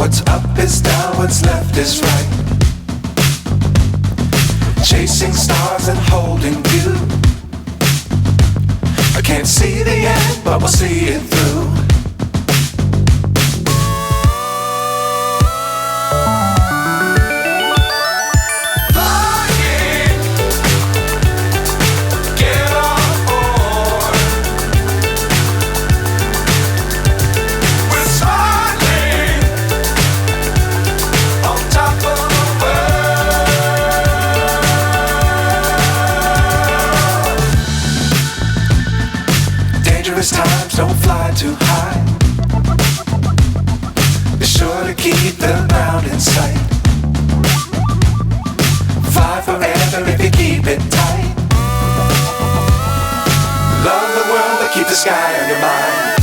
What's up is down, what's left is right. Chasing stars and holding you. I can't see the end, but we'll see it through. Dangerous times, don't fly too high. Be sure to keep the ground in sight. Fly forever if you keep it tight. Love the world, but keep the sky on your mind.